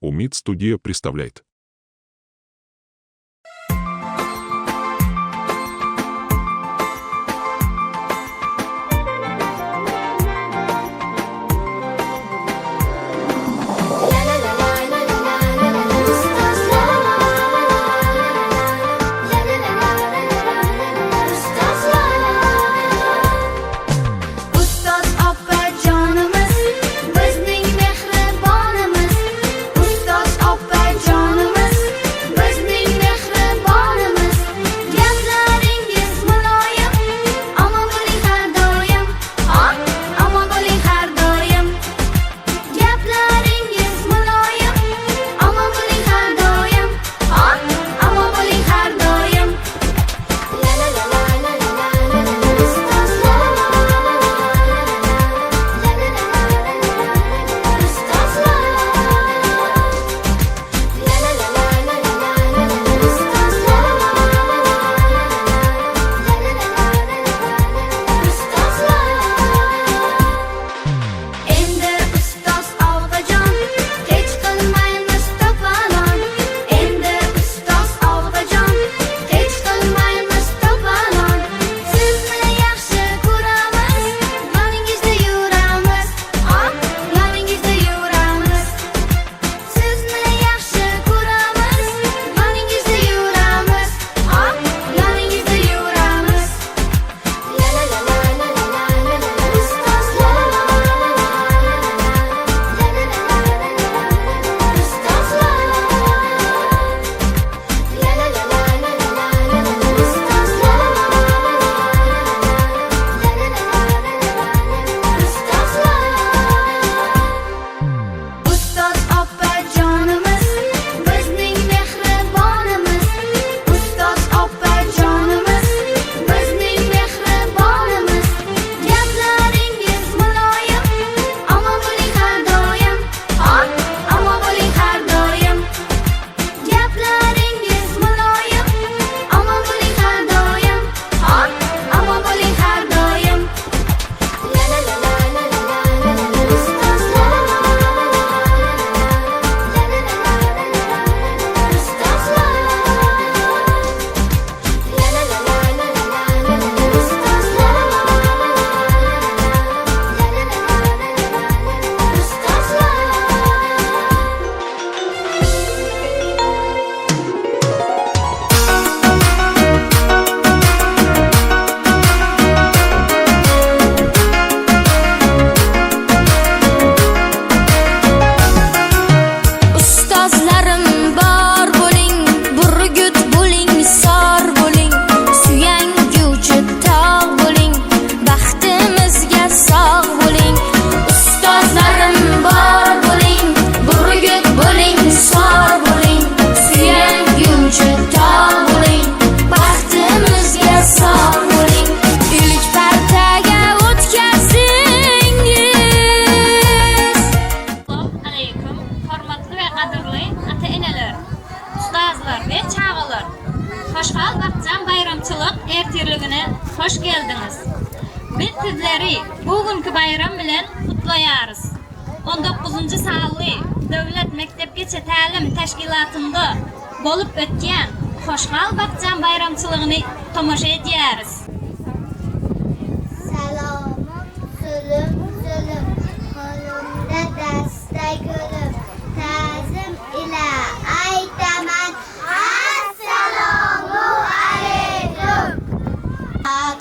Умит студия представляет. Xoşxal Vaqtcan bayramçılıq ertirligine hoş geldiniz. Biz sizleri bugünkü bayram bilen kutlayarız. 19. sanlı Dövlet Mektepgacha ta'lim tashkilotida bolup o'tgan Xoşxal Vaqtcan bayramçılığını tomosha ederiz. Salomim zulüm zulüm, qo'limda dasta gulüm, ta'zim ila aytaman assalomu alaykum.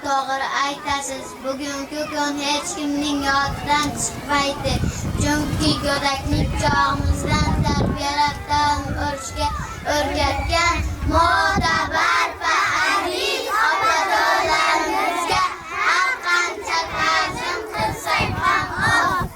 To'g'ri aytasiz, bugungi kun hech kimning yodidan chiqmaydi. Chunki go'daklik chog'imizdan tarbiyalab ta'lim o'rishga o'rgatgan mo'tabar va aziz otajonlarimizga har qancha ta'zim qilsak ham oz.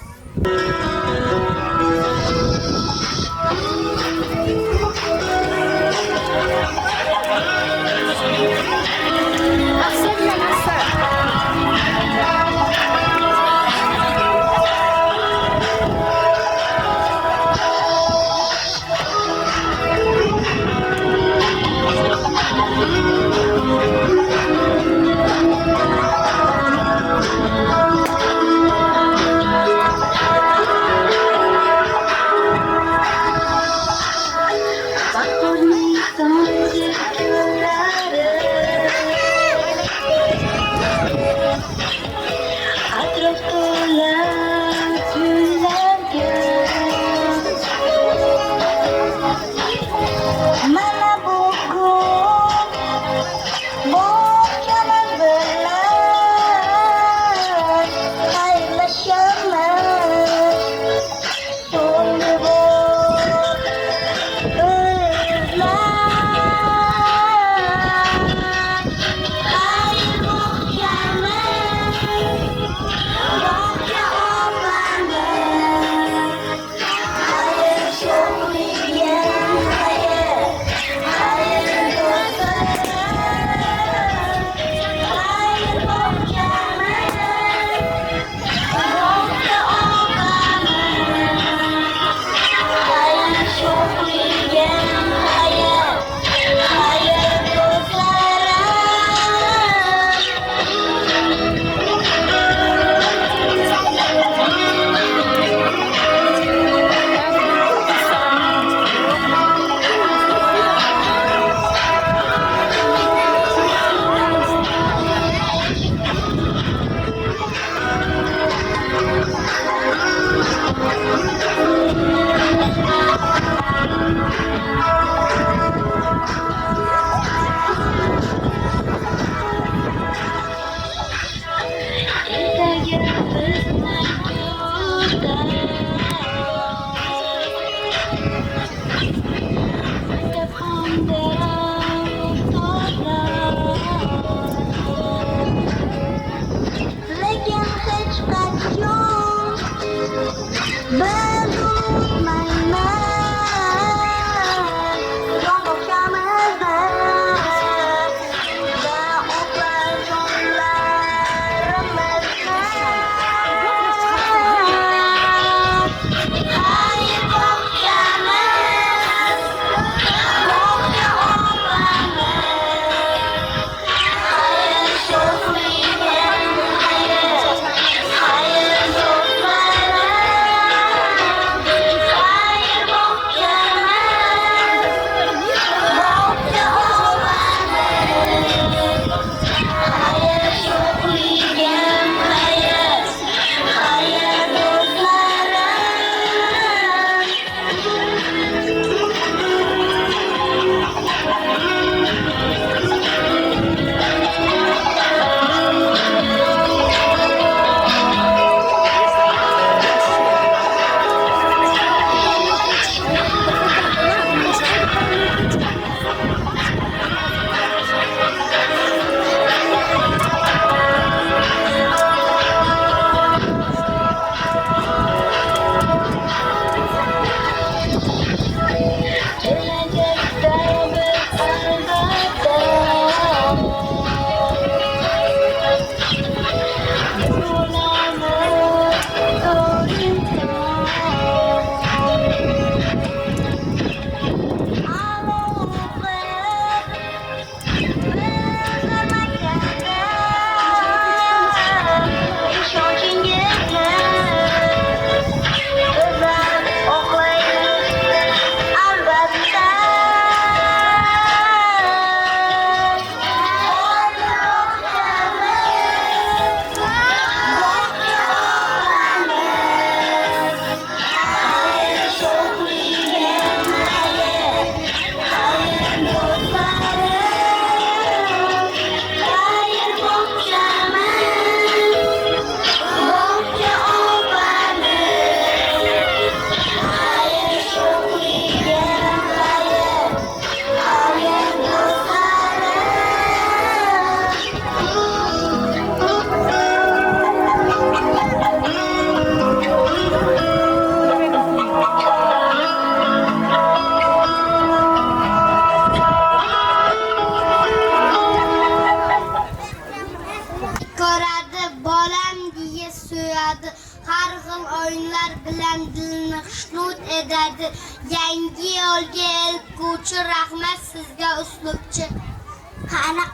yangi yo'lga eltguvchi, rahmat sizga uslubchi.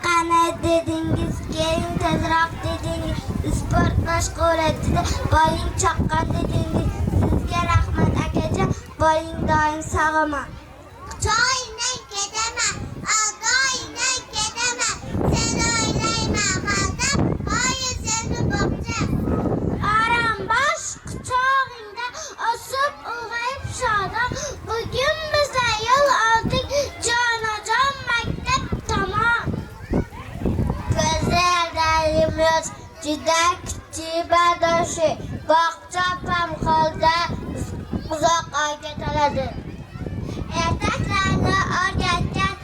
Qani dedingiz, keling tezroq dedingiz, sport mashg'ulotida boying chaqqan dedingiz. Sizga rahmat akajon, boying doim sog'aman. Quchog'ingdan ketaman, aldoyingdan ketaman, sen o'ylayman holda, hoyi seni boqcha. Aram bosh quchog'ingda o'sib ulg'ayib shodon, bugun biza yo'l oldik jonajon maktab tomon. Ko'zlarimiz juda kichik badoshi, bog'cha ham holda uzoq oyga toladi. Ertaklarni o'rgatgan,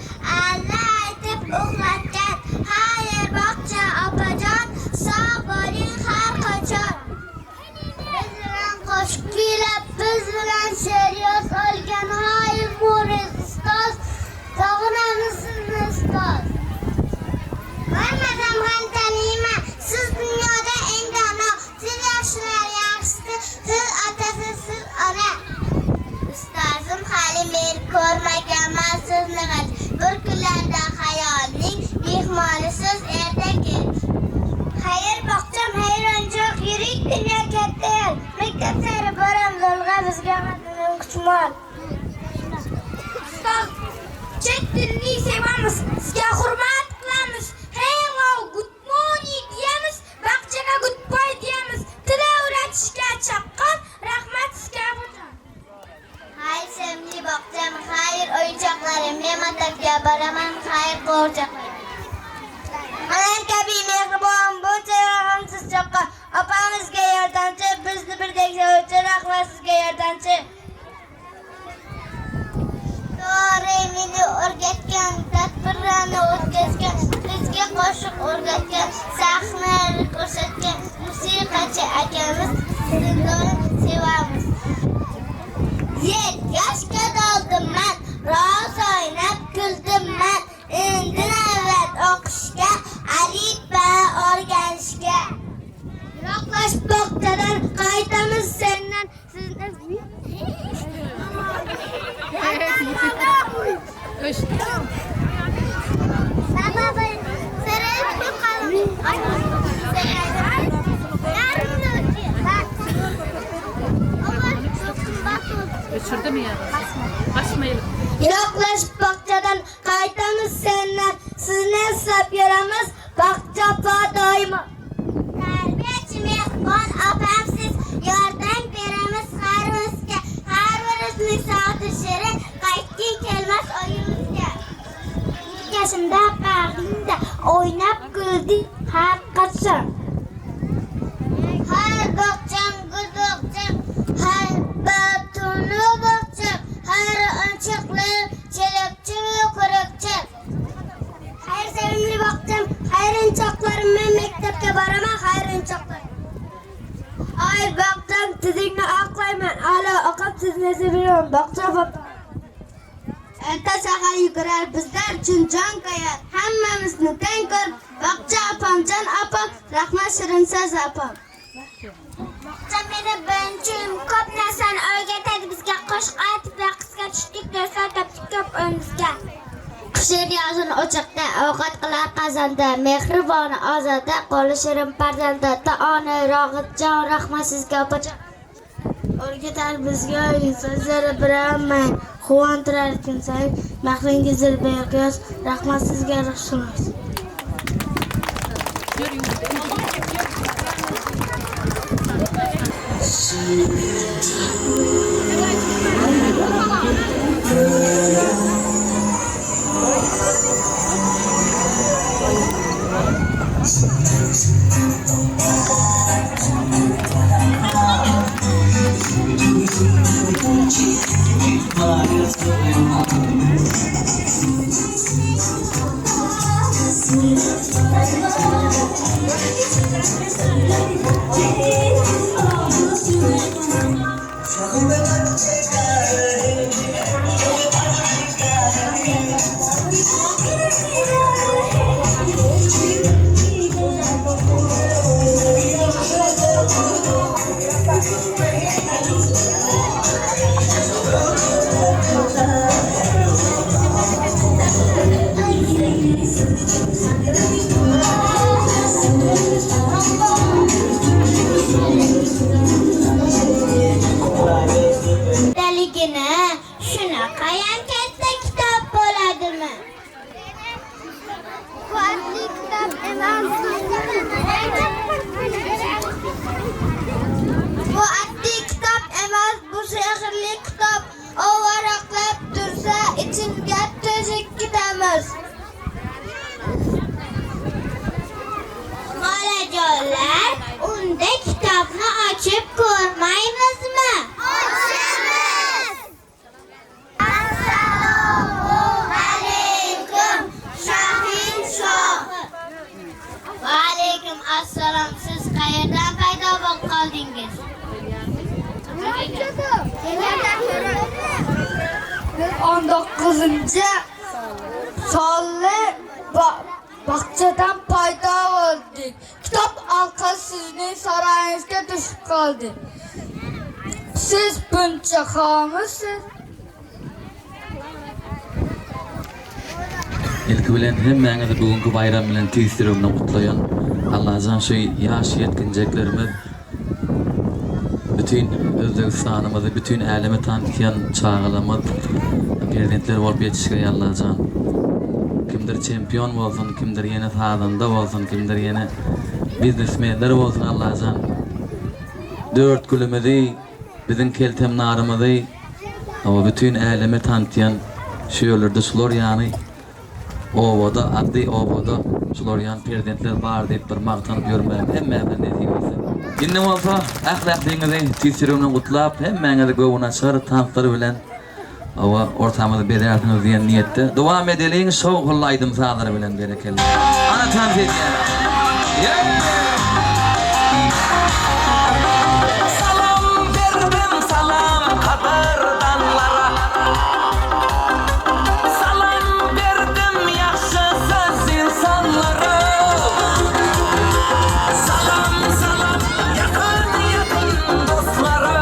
alla aytib uxlatgan, xayr bog'cha opajon, sog' bo'ling har qachon. Biz bilan qo'shiq kuylab, biz bilan she'r yozolgan, xayr Mo'riz ustoz, sog'inamiz sizni ustoz. Ko'rmasam ham taniyman, siz dunyoda eng dono, siz yoshlar yaxshisi, siz otasi, siz ona. Ustozim hali men ko'rmaganman sizni hech, bir kunlarda xayolning mehmonisiz erta kech. Xayr bog'cham hayronchoq, yirik dunyo katta yo'l, maktab sari boramiz yo'lga, bizga madadin kuchmol. Ustoz, chet tilni sevamiz, sizga hurmat qilamiz. Hello, good morning deyamiz, bog'chaga goodbye deyamiz. Tila o'rgatishga chaqqon, rahmat sizga bojam. Hay sevimli bog'cham, xayr o'yinchoqlarim, men maktabga boraman, xayr qo'rchoqlarim. Onam kabi mehribon, bu chog'imsiz cho'qqa, opamizga yordamchi, bizni birdek sevuvchi, rahmat sizga yordamchi. To'g'ri meni o'rgatgan, tadbirlarni o'tkazgan, bizga qo'shiq o'rgatgan, sahnalar ko'rsatgan musiqachi akamiz, sizni doim sevamiz. 7 yoshga to'ldim man, roz o'ynab kuldim man, endi navbat o'qishga, alifba o'rganishga. Yiroqlash bog'chadan qaytamiz sendan, sizni Düşürdü ya? Basmayalım. Yiroqlash bog'chadan qaytamiz sendan, sizni eslab yuramiz, bog'cha doimo. Tarbiyachi mehmon opamsiz, yordam beramiz harimizga, har birimizning soati shirin, qaytging kelmas oyimizga. Yashimda bag'ringda o'ynab kuldik har qachon. Har bog'cham gudoqcham, har batuni bog'cham, har o'yinchoqlar chelakcham yo'qroqcham. Xayr sevimli bog'cham, xayrinchoqlarim, men maktabga boraman, xayrinchoqlar. Ay bog'cham, tizingni oqlayman, ala oqib sizni sevaman, bog'cha bog'cha. Erta sahar yugurar, bizlar uchun jon qo'yar, hammamizni teng ko'r, bog'cha opamjon opam, rahmat shirin so'z opam. Bog'cha meni birinchim, ko'p narsani o'rgatadi bizga, qo'shiq aytib raqsga tushdik, do'stlar topdik ko'p o'yimizga. Qishir yozin o'choqda, ovqat qilar qozonda, mehriboni ozoda, qo'li shirin farzanda, taoni rog'itjon, rahmat sizga opajon. O'rgatar bizga so'zlari bilaman, quvontirar kun sayin, mehringiz beqiyos, rahmat sizga ruhshunos. Hayan katta kitap bo'ladimi? Bu adli kitap emas. Bu adli kitap emas, bu sehrli kitap. O varaqlab tursa içinga tezek kitamiz. Bolajonlar, unda kitobni ochib ko'rmaymizmi? Ochamiz. Assalomu alaykum, Shahin shoh. Va alaykum assalom. Siz qayerdan paydo bo'lib qoldingiz? 19-sonli baqchadan paydo bo'ldik. Kitob orqali sizning saroyingizga tushib qoldik. Siz buncha xomisiz? İlki bilen hemmeňizi bugünkü bayram bilen tüýsürümden gutlaýan Allah'tan şu ýaş ýetginjeklerimiz bütün Özbegistanymyzy bütün äleme tanıtýan çağalamaz prezidentler bolup ýetişýär Allah'tan. Kimdir çempion bolsun, kimdir ýene sazanda bolsun, kimdir ýene biznesmenler bolsun Allah'tan. Dört gülümüzi, bizim keltemnarymyzy o bütün äleme tanıtýan şu ýollarda şular ýany Ovoda, adli ovoda şular ýan prezidentler bar diýip bir magtanyp ýörmän hemmäňiz netibesi. Indi bolsa ählaklygyňyzy tüýsürümden gutlap hemmäňizi göwüň açar tanpary bilen awa ortamyzy berýärsiňiz diýen niýetde dowam edeliň şow gullaýdym sadary bilen berekeli. Ana tanpet Salam berdim salam kadardanlara. Salam berdim yaxşı söz insanlara. Salam salam yakın yakın dostlara.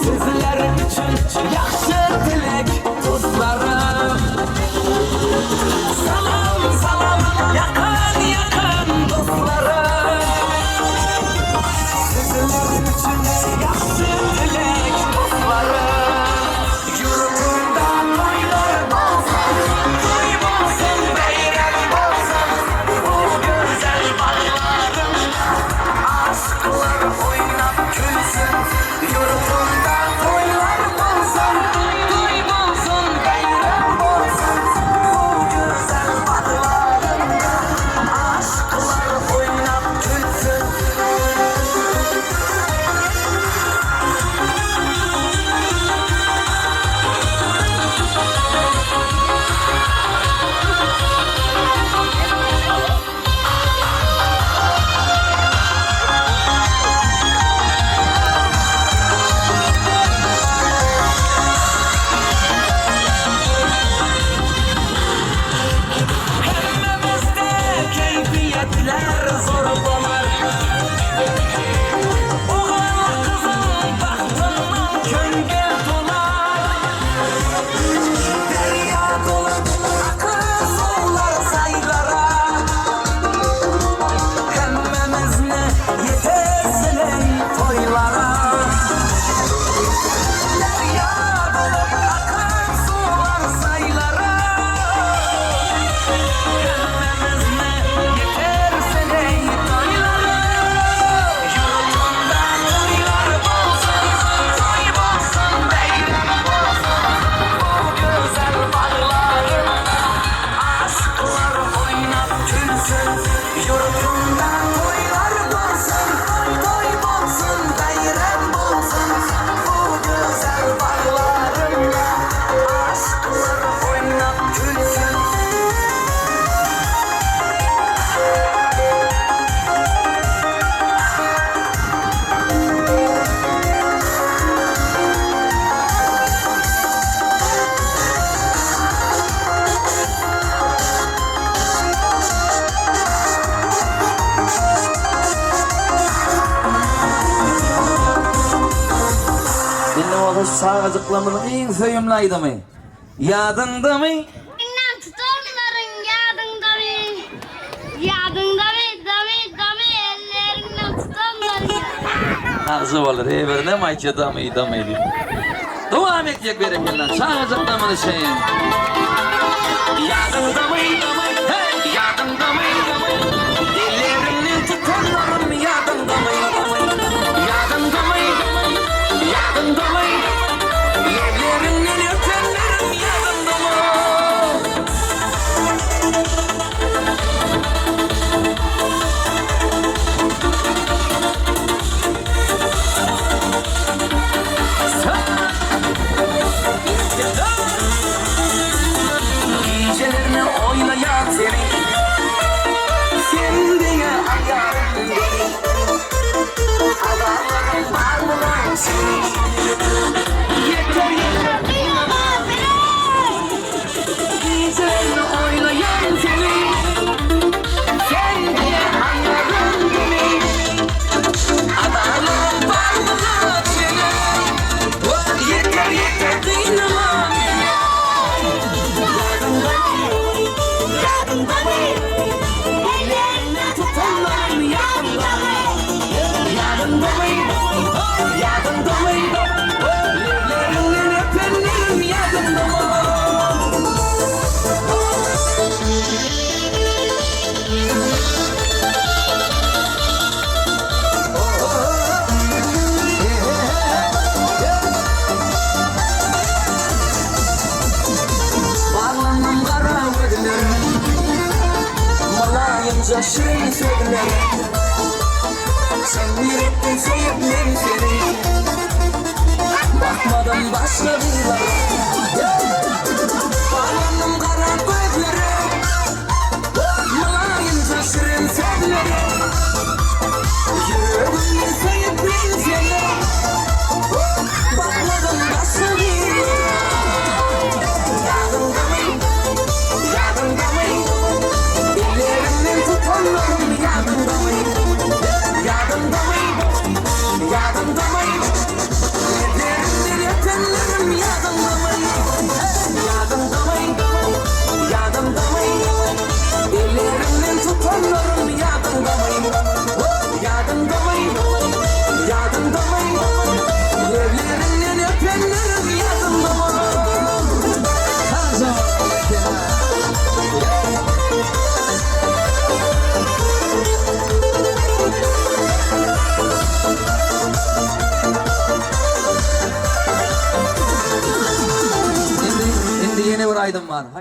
Sizler üçün yaxşı dilek dostlara. Salam salam yakın yakın dostlara. Sizler üçün yaxşı dilek dostlara. Yurtumda toylar bolsun, toy bolsun, beyran bolsun. Bu güzel bağlarım, aşklar oynap gülsün. Yurtumda toylar bolsun, toy bolsun, beyran bolsun. Bu güzel bağlarım, aşklar oynap gülsün. Hemmemizde keyfiyetler zor dolar. Oğlan kızın bahtından köngel dolar. Derya dolu akar sular saylara. Hemmemiz ne yetersilen toylara. Derya dolu akar sular saylara. Hemmemiz ne yetersilen toylara. Yurtumda toylar bolsun, toy bolsun, beyran bolsun. Bu güzel bağlarımda aşklar oynap gülsün. Yurtumda toylar bolsun, toy bolsun, beyran bolsun. Bu güzel bağlarımda aşklar oynap gülsün. Indi bolsa sağajyklarymyň iň söýümli aýdymy. Ýadyndymy? Inan tutanlaryň ýadynda damy ellerinden tutanlaryň. Ağzı bolar, heberne maýçadamy ýdamy. Devam edecek bereketler. Çağıracaklar bana şeyin. Yadında mı? Hey, yadında mı? Ellerini tutanlarım yadında mı? Yadında mı? Yadında mı? Ellerini öpenlerim yadında mı? Gecelerini oynayan seni, sen diye ayarım beni. Adamların var mı lan seni? Yeter yeter dinlemez beni. Gecelerini oynayan seni, sen diye ayarım beni. Adamların var mı lan seni? Yeter yeter dinlemez. Şirin sözler, sen yürekten sevip ben seni. Bakmadan başka bir var. Bağlandım kara gözlere, malayınca şirin sözleri. Yüreğimden sevip ben seni. Bakmadan başka bir var. Yadında mı? Yadında mı? Ellerimden tutanlarım yadında mı? Yadında mı? Yadında mı? Ellerimden öpenlerim yadında mı? Yadında mı? Yadında mı? Ellerimden tutanlarım yadında mı? Yadında mı? Yadında mı? Ellerimden öpenlerim yadında mı? Her zaman Şimdi yeni bir aydın var. Haydi.